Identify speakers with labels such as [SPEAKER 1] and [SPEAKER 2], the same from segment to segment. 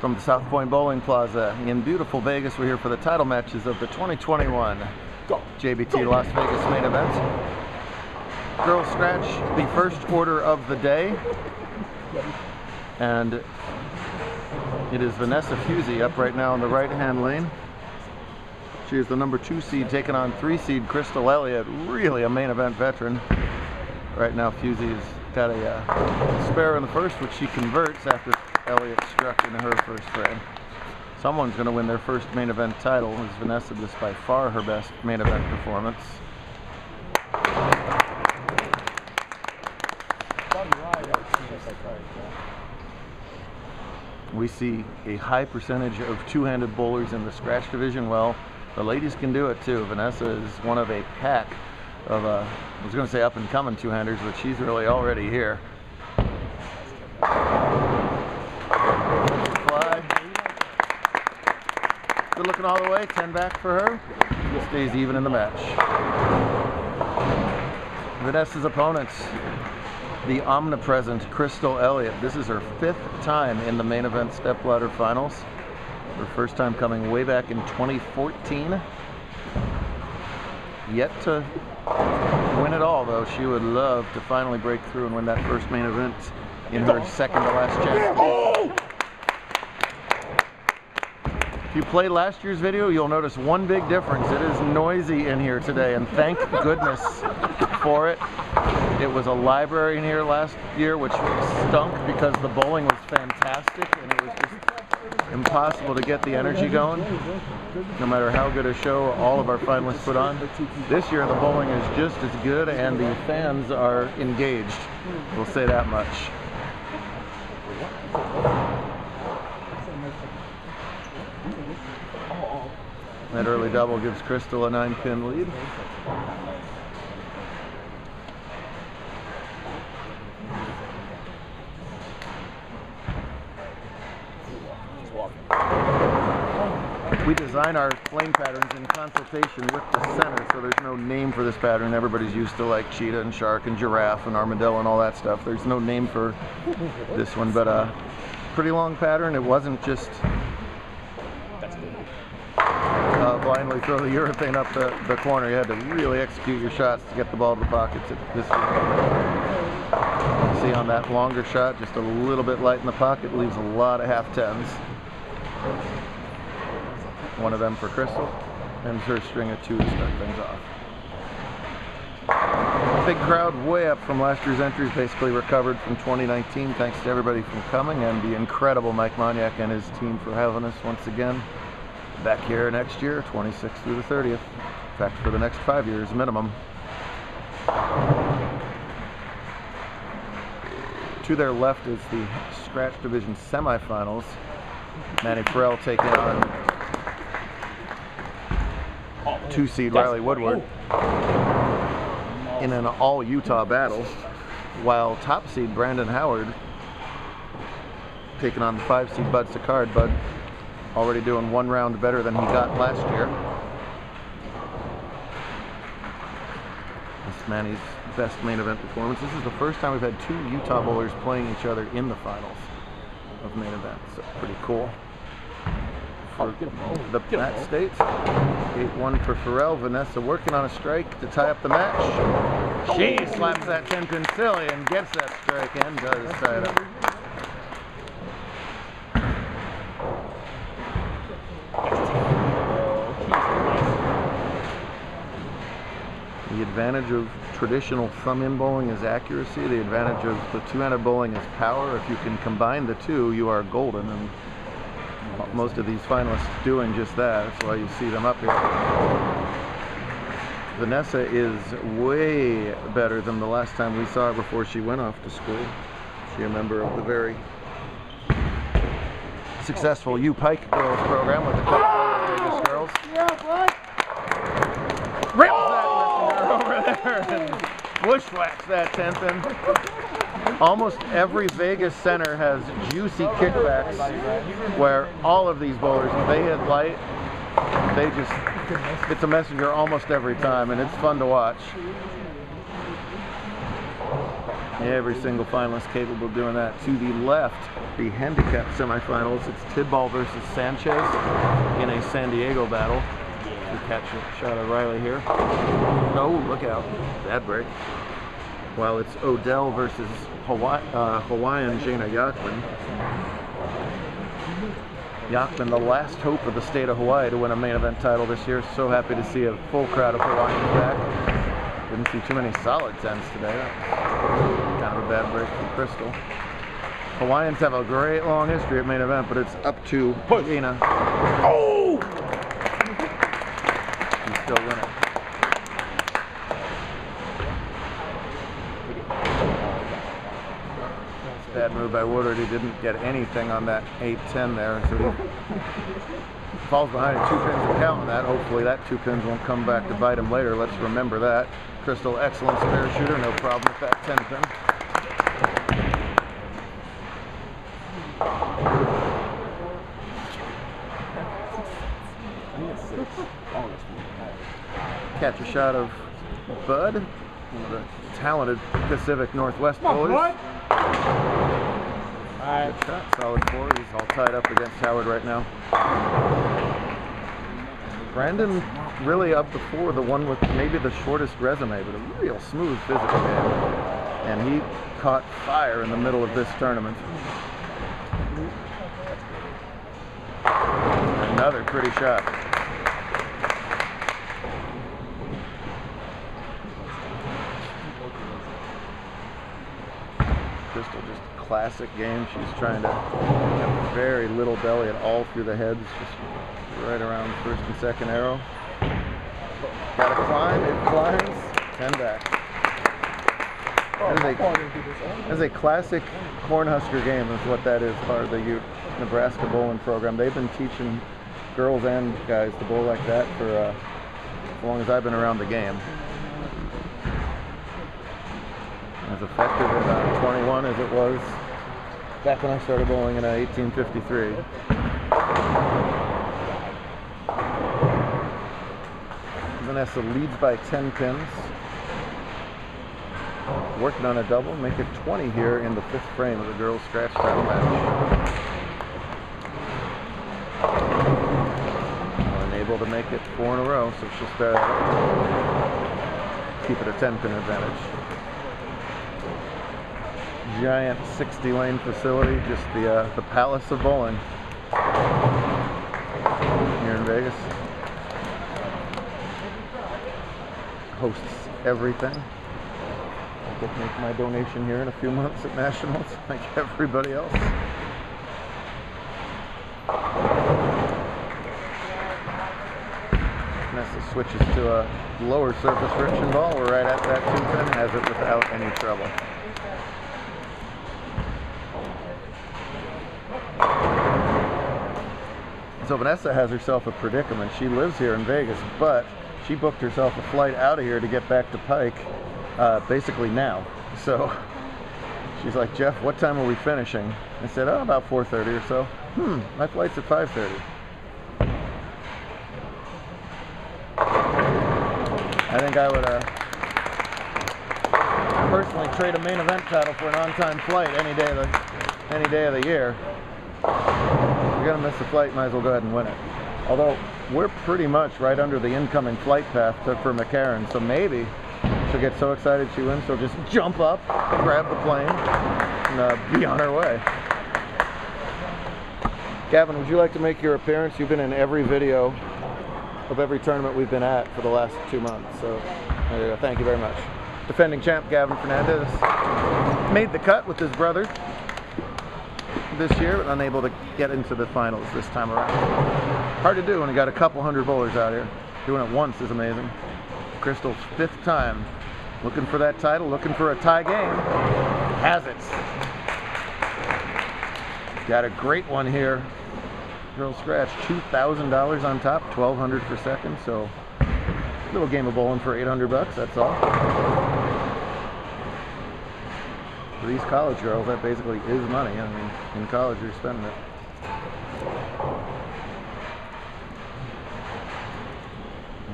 [SPEAKER 1] From the South Point Bowling Plaza in beautiful Vegas, we're here for the title matches of the 2021 JBT Las Vegas main event. Girls scratch, the first order of the day. And it is Vanessa Fusey up right now in the right-hand lane. She is the number 2 seed taking on 3 seed Crystal Elliott, really a main event veteran. Right now Fusey's got a spare in the first, which she converts after Elliott struck in her first frame. Someone's going to win their first main event title. As Vanessa, this by far her best main event performance. We see a high percentage of two-handed bowlers in the scratch division. Well, the ladies can do it too. Vanessa is one of a pack of, I was going to say up-and-coming two-handers, but she's really already here. Fly. Good looking all the way, 10 back for her. Stays even in the match. Vanessa's opponents, the omnipresent Crystal Elliott. This is her 5th time in the main event stepladder finals. Her first time coming way back in 2014. Yet to win it all, though. She would love to finally break through and win that first main event in her second to last chance. If you played last year's video, you'll notice one big difference. It is noisy in here today, and thank goodness for it. It was a library in here last year, which stunk because the bowling was fantastic, and it was just impossible to get the energy going, no matter how good a show all of our finalists put on. This year, the bowling is just as good, and the fans are engaged. We'll say that much. That early double gives Crystal a 9-pin lead. We design our flame patterns in consultation with the center, so there's no name for this pattern. Everybody's used to like cheetah and shark and giraffe and armadillo and all that stuff. There's no name for this one, but a pretty long pattern. It wasn't just blindly throw the urethane up the corner. You had to really execute your shots to get the ball to the pockets. This see on that longer shot, just a little bit light in the pocket, leaves a lot of half-tens. One of them for Crystal, and her string of 2 to start things off. Big crowd way up from last year's entries, basically recovered from 2019. Thanks to everybody for coming, and the incredible Mike Moniak and his team for having us once again. Back here next year, 26th through the 30th. In fact, for the next 5 years minimum. To their left is the scratch division semifinals. Manny Farrell taking on 2 seed Riley Woodward in an all-Utah battle, while top seed Brandon Howard taking on the 5 seed Bud Sicard. Bud already doing 1 round better than he got last year. This is Manny's best main event performance. This is the first time we've had 2 Utah bowlers playing each other in the finals of main events. So pretty cool. For the Matt States, 8-1 for Farrell. Vanessa working on a strike to tie up the match. She slaps that 10-pin silly and gets that strike and does tie it up. The advantage of traditional thumb-in bowling is accuracy. The advantage of the two-handed bowling is power. If you can combine the two, you are golden, and most of these finalists doing just that. That's why you see them up here. Vanessa is way better than the last time we saw her before she went off to school. She's a member of the very successful U Pike Girls program with a couple of Vegas girls. Rips that messenger over there and bushwhacks that 10-pin. Almost every Vegas center has juicy kickbacks where all of these bowlers, if they hit light, it's a messenger almost every time, and it's fun to watch. Every single finalist capable of doing that. To the left, the handicap semifinals. It's Tidball versus Sanchez in a San Diego battle. We catch a shot of Riley here. Oh, look out. Bad break. While it's Odell versus Hawaiian Jana Yakman. Yakman, the last hope of the state of Hawaii to win a main event title this year. So happy to see a full crowd of Hawaiians back. Didn't see too many solid 10s today. Kind of a bad break for Crystal. Hawaiians have a great long history at main event, but it's up to Jana. Oh! She's still winning. Bad move by Woodard. He didn't get anything on that 8-10 there, so he falls behind at 2 pins and count on that. Hopefully that 2 pins won't come back to bite him later. Let's remember that. Crystal, excellent spare shooter, no problem with that 10 pin. Catch a shot of Bud, one of the talented Pacific Northwest boys. Good shot, solid 4. He's all tied up against Howard right now. Brandon, really up before, the one with maybe the shortest resume, but a real smooth physical game. And he caught fire in the middle of this tournament. Another pretty shot. Crystal, just classic game. She's trying to have very little belly at all through the heads, just right around first and second arrow. Gotta climb, it climbs, and back. That is a classic Cornhusker game, is what that is, part of the Nebraska bowling program. They've been teaching girls and guys to bowl like that for as long as I've been around the game. As effective in 21 as it was back when I started bowling in 1853. Vanessa leads by 10 pins. Working on a double, make it 20 here in the 5th frame of the girls' scratch title match. Unable to make it 4 in a row, so she'll spare that up. Keep it a 10-pin advantage. Giant 60-lane facility, just the palace of bowling here in Vegas. Hosts everything. I'll go make my donation here in a few months at Nationals, like everybody else. Vanessa switches to a lower surface friction ball. We're right at that 2-pin, has it without any trouble. So Vanessa has herself a predicament. She lives here in Vegas, but she booked herself a flight out of here to get back to Pike basically now. So she's like, Jeff, what time are we finishing? I said, oh, about 4:30 or so. My flight's at 5:30. I think I would personally trade a main event title for an on-time flight any day of the year. If you're gonna miss the flight, might as well go ahead and win it. Although we're pretty much right under the incoming flight path for McCarran, so maybe she'll get so excited she wins, she'll just jump up, grab the plane, and be on her way. Gavin, would you like to make your appearance? You've been in every video of every tournament we've been at for the last 2 months, so there you go. Thank you very much. Defending champ Gavin Fernandez made the cut with his brother this year, but unable to get into the finals this time around. Hard to do when you got a couple hundred bowlers out here. Doing it once is amazing. Crystal's 5th time. Looking for that title, looking for a tie game. Has it. Got a great one here. Girl scratch, $2,000 on top, $1,200 for second, so a little game of bowling for $800, that's all. For these college girls, that basically is money. I mean, in college, you're spending it.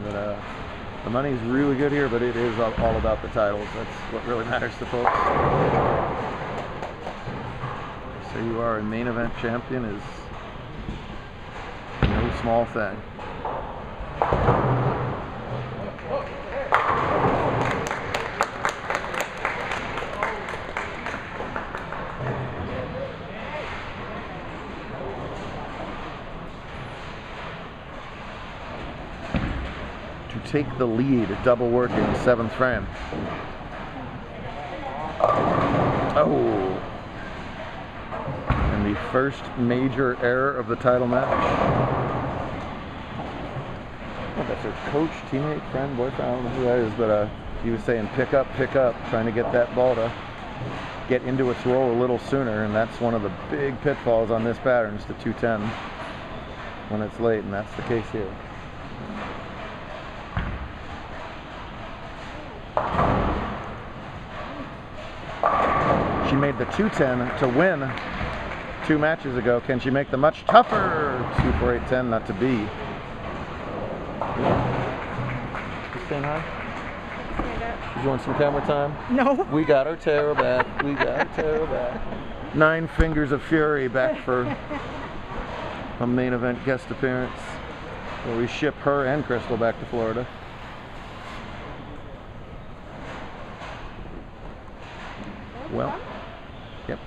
[SPEAKER 1] But The money's really good here, but it is all about the titles. That's what really matters to folks. So you are a main event champion is no small thing. To take the lead, double working, 7th frame. Oh! And the first major error of the title match. Oh, that's her coach, teammate, friend, boyfriend, I don't know who that is, but he was saying pick up, trying to get that ball to get into its roll a little sooner, and that's one of the big pitfalls on this pattern, is the 210 when it's late, and that's the case here. She made the 210 to win 2 matches ago. Can she make the much tougher 2-4-8-10? Not to be. You staying high? You want some camera time?
[SPEAKER 2] No.
[SPEAKER 1] We got our tarot back. We got our tarot back. 9 Fingers of Fury back for a main event guest appearance, where we ship her and Crystal back to Florida. Well, yep.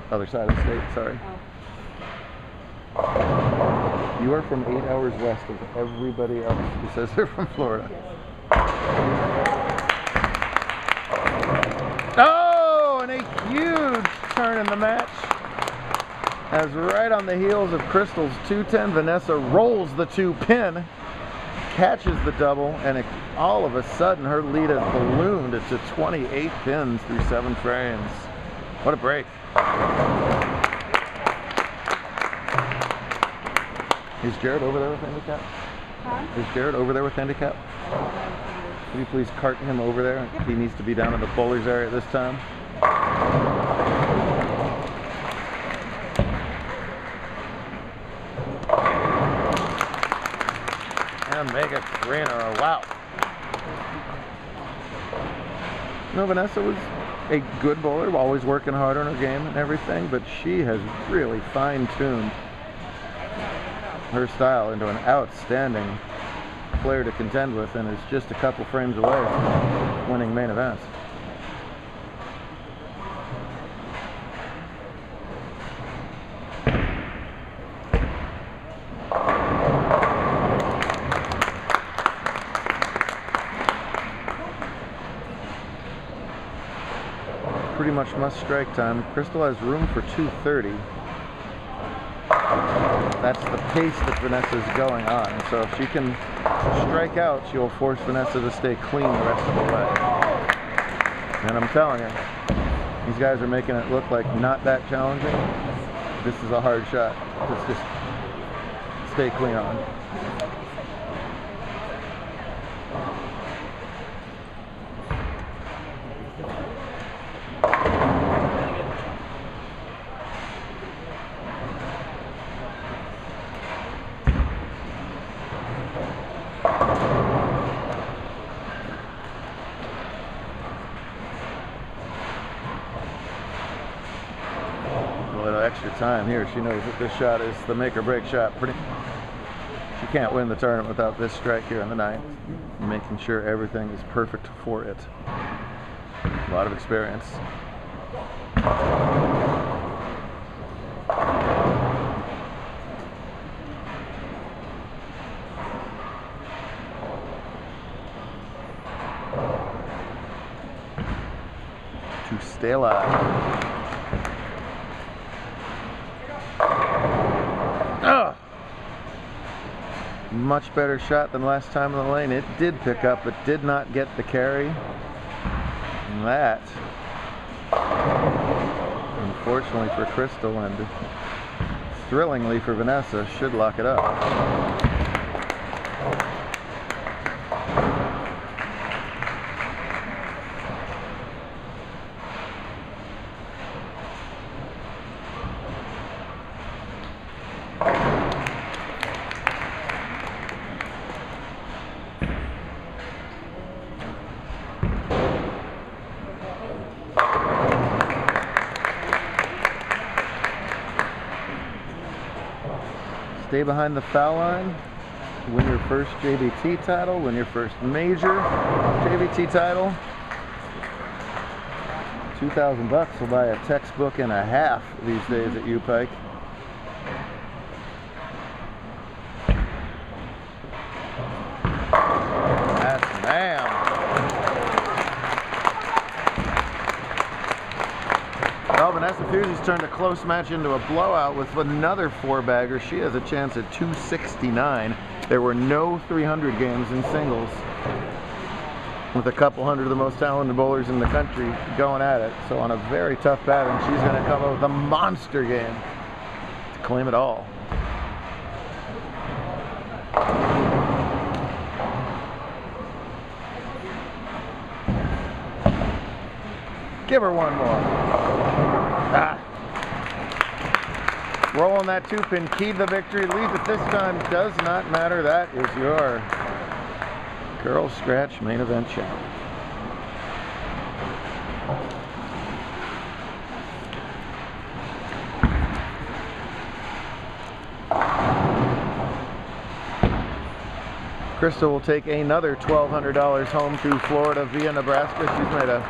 [SPEAKER 1] Other side of the state, sorry. Oh. You are from 8 hours west of everybody else who says they're from Florida. Oh, and a huge turn in the match. As right on the heels of Crystal's 210, Vanessa rolls the 2-pin, catches the double, and all of a sudden her lead has ballooned to 28 pins through 7 frames. What a break. Is Jared over there with handicap? Huh? Is Jared over there with handicap? Could you please cart him over there? Yep. He needs to be down in the bowlers area this time. And Mega Trainer, wow. No, Vanessa was a good bowler, always working hard on her game and everything, but she has really fine-tuned her style into an outstanding player to contend with, and is just a couple frames away from winning main events. Pretty much must strike time. Crystal has room for 230. That's the pace that Vanessa's going on. So if she can strike out, she'll force Vanessa to stay clean the rest of the way. And I'm telling you, these guys are making it look like not that challenging. This is a hard shot. Let's just stay clean on. Extra time here. She knows that this shot is the make or break shot. She can't win the tournament without this strike here in the 9th. Making sure everything is perfect for it. A lot of experience. To stay alive. Oh! Much better shot than last time in the lane. It did pick up, but did not get the carry. And that, unfortunately for Crystal and thrillingly for Vanessa, should lock it up. stay behind the foul line, win your first JBT title, win your first major JBT title. $2,000 will buy a textbook and a half these days at U-Pike. That's ma'am. Well, Vanessa Fusi's turned a close match into a blowout with another 4-bagger. She has a chance at 269. There were no 300 games in singles, with a couple hundred of the most talented bowlers in the country going at it. So on a very tough pattern, she's going to come up with a monster game to claim it all. Give her one more. Ah. Rolling that 2-pin, keyed the victory lead, but this time does not matter. That is your Girls Scratch main event challenge. Crystal will take another $1,200 home to Florida via Nebraska. She's made a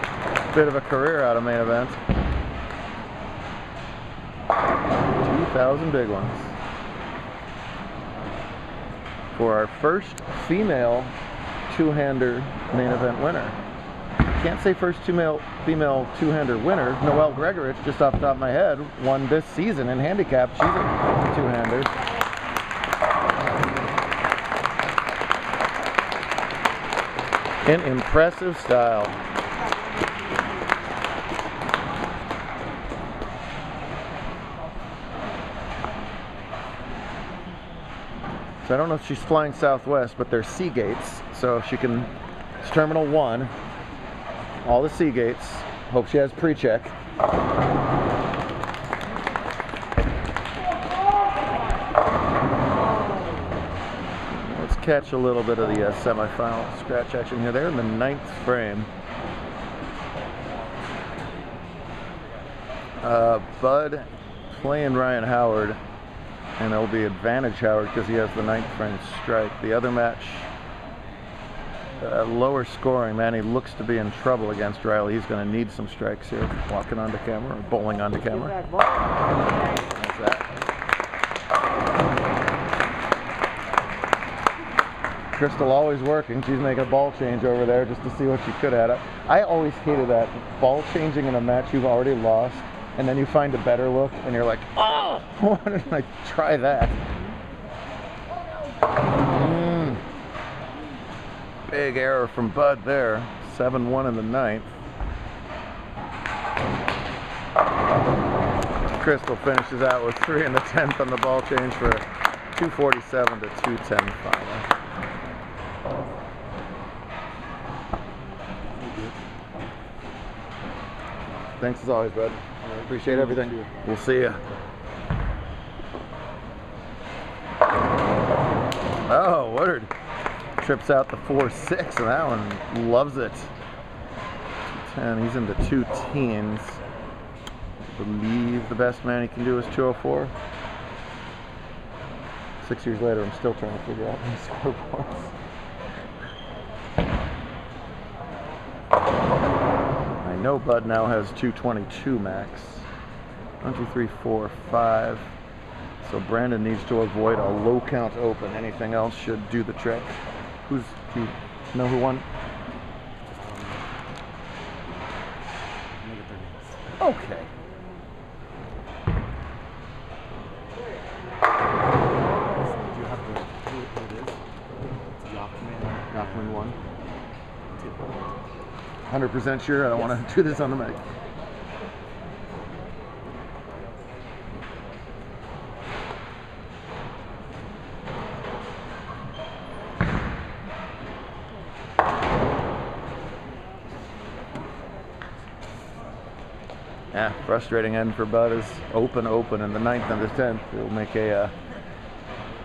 [SPEAKER 1] bit of a career out of main events. 2,000 big ones. For our first female two-hander main event winner. Can't say first female two-hander winner. Noelle Gregorich, just off the top of my head, won this season in handicap. She's a two-hander. In impressive style. So I don't know if she's flying Southwest, but they're sea gates. So she can, it's Terminal 1, all the sea gates. Hope she has pre-check. Let's catch a little bit of the semifinal scratch action here. They're in the 9th frame. Bud playing Ryan Howard, and it'll be advantage Howard because he has the 9th frame strike. The other match, lower scoring. Manny looks to be in trouble against Riley. He's going to need some strikes here. Walking onto camera, or bowling onto camera. That's that. Crystal always working. She's making a ball change over there just to see what she could add up. I always hated that. Ball changing in a match you've already lost, and then you find a better look, and you're like, oh, why didn't I try that? Big error from Bud there. 7-1 in the 9th. Crystal finishes out with 3 in the 10th on the ball change for a 247 to 210 final. Thanks as always, Bud. Appreciate everything. We'll see ya. Oh, Woodard trips out the 4-6, and that one loves it. 210, he's into 2 teens. I believe the best man he can do is 204. 6 years later, I'm still trying to figure out his scoreboards. I know Bud now has 222 max. 1, 2, 3, 4, 5. So Brandon needs to avoid a low count open. Anything else should do the trick. Do you know who won? Okay.
[SPEAKER 2] Do you have who it is?
[SPEAKER 1] Yachman won. 100% sure. I don't want to do this on the mic. Yeah, frustrating end for Bud is open in the 9th and the 10th. It'll make a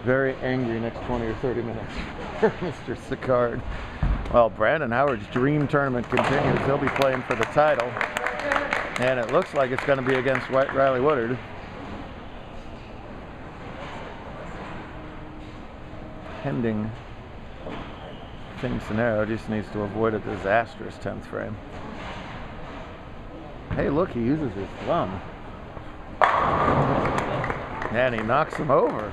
[SPEAKER 1] very angry next 20 or 30 minutes for Mr. Sicard. Well, Brandon Howard's dream tournament continues. He'll be playing for the title, and it looks like it's going to be against Riley Woodard. pending thing scenario. Just needs to avoid a disastrous 10th frame. Hey, look, he uses his thumb. And he knocks him over.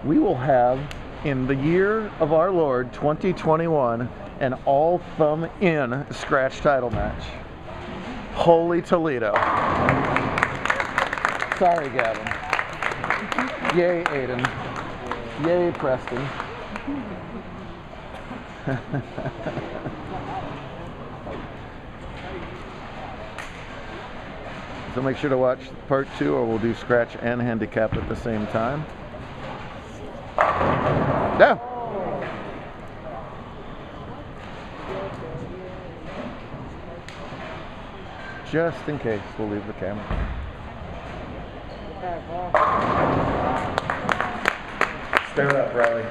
[SPEAKER 1] We will have, in the year of our Lord 2021, an all thumb in scratch title match. Holy Toledo. Sorry, Gavin. Yay, Aiden. Yay, Preston. So make sure to watch part 2, or we'll do scratch and handicap at the same time. Yeah. Just in case, we'll leave the camera. Spare up, Riley.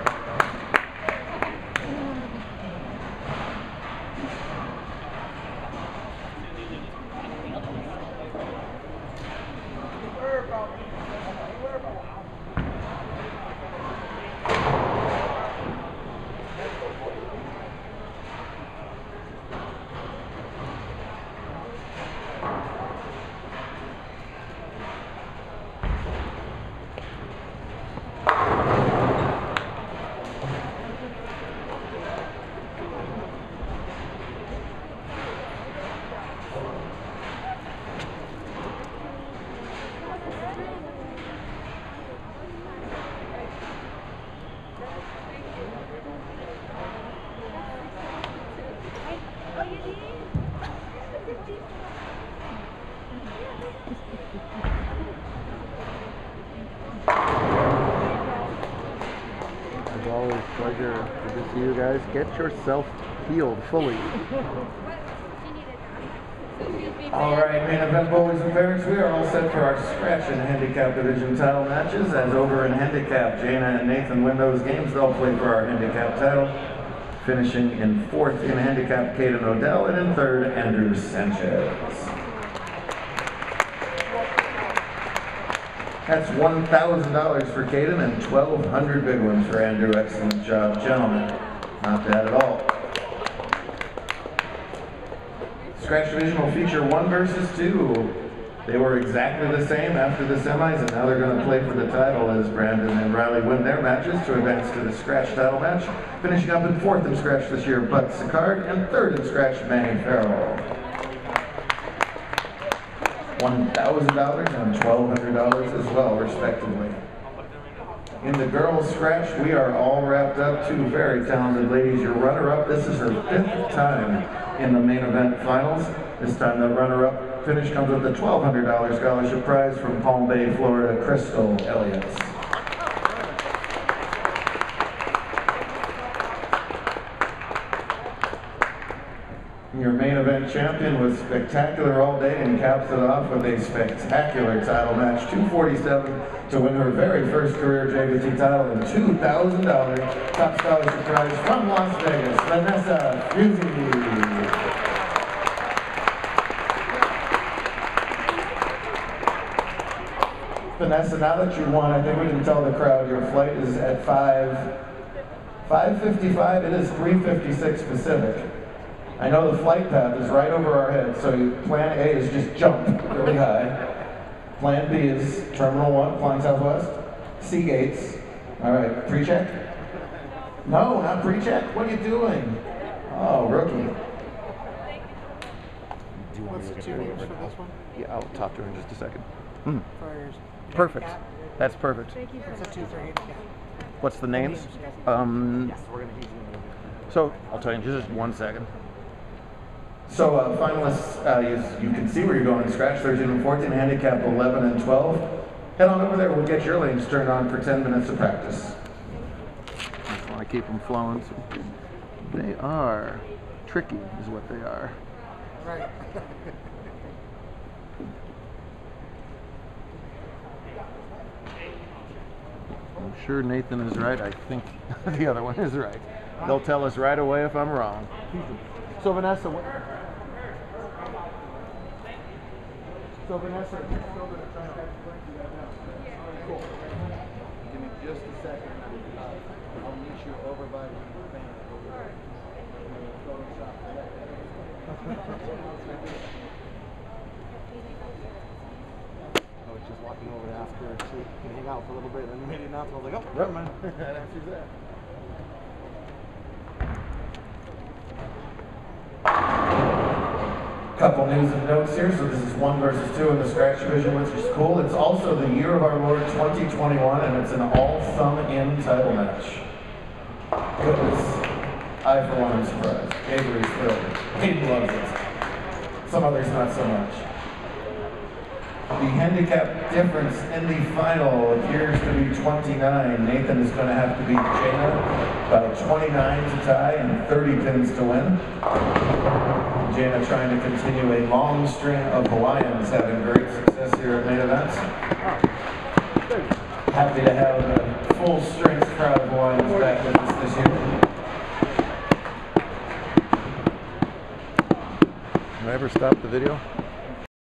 [SPEAKER 1] As always, pleasure. Good to see you guys. Get yourself healed fully. Alright, main event boys and parents, we are all set for our scratch and handicap division title matches. As over in handicap, Jana and Nathan win those games. They'll play for our handicap title. Finishing in 4th in handicap, Caden Odell, and in 3rd, Andrew Sanchez. That's $1,000 for Caden and 1,200 big ones for Andrew. Excellent job, gentlemen. Not bad at all. Scratch division will feature 1 versus 2. They were exactly the same after the semis, and now they're going to play for the title as Brandon and Riley win their matches to advance to the scratch title match. Finishing up in 4th in scratch this year, Bud Sicard, and 3rd in scratch, Manny Farrell. $1,000 and $1,200 as well, respectively. In the girls' scratch, we are all wrapped up. 2 very talented ladies. Your runner-up, this is her 5th time in the main event finals. This time the runner-up finish comes with a $1,200 scholarship prize from Palm Bay, Florida, Crystal Elliott. Your main event champion was spectacular all day and caps it off with a spectacular title match. 247 to win her very first career JBT title and $2,000 top scholarship prize from Las Vegas, Vanessa Fusey. Vanessa, now that you won, I think we can tell the crowd your flight is at 5:55. It is 3:56 Pacific. I know the flight path is right over our heads, so plan A is just jump really high. Plan B is Terminal 1, flying Southwest, C gates. All right, pre-check? No, not pre-check. What are you doing? Oh, rookie.
[SPEAKER 2] Do you want me to get over for this one?
[SPEAKER 1] Yeah, I'll talk to her in just a second.
[SPEAKER 3] Perfect.
[SPEAKER 1] That's perfect.
[SPEAKER 3] Thank you for
[SPEAKER 2] It's a 2 for handicap.
[SPEAKER 1] What's the names?
[SPEAKER 2] Yes, we're going to use you.
[SPEAKER 1] So, I'll tell you in just 1 second. So, finalists, you can see where you're going in scratch, 13 and 14, handicap 11 and 12. Head on over there, we'll get your lanes turned on for 10 minutes of practice. Just want to keep them flowing. So they are tricky, is what they are.
[SPEAKER 2] Right.
[SPEAKER 1] I'm sure Nathan is right. I think the other one is right. They'll tell us right away if I'm wrong. So Vanessa, you're still going to try and catch the break you got now? Cool. Give me just a second.
[SPEAKER 2] there so you can hang out for a little bit. And then you made it enough. I was like, oh, never mind.
[SPEAKER 1] That answers that. Couple news and notes here. So this is 1 versus 2 in the scratch division, which is cool. It's also the year of our Lord 2021, and it's an all thumb in title match. Goodness. I, for one, am surprised. Avery's thrilled. Hayden loves it. Some others not so much. The handicap difference in the final appears to be 29. Nathan is going to have to beat Jana by 29 to tie and 30 pins to win. Jana trying to continue a long string of Hawaiians, having great success here at main events. Happy to have a full strength crowd of Hawaiians back with us this year. Did I ever stop the video?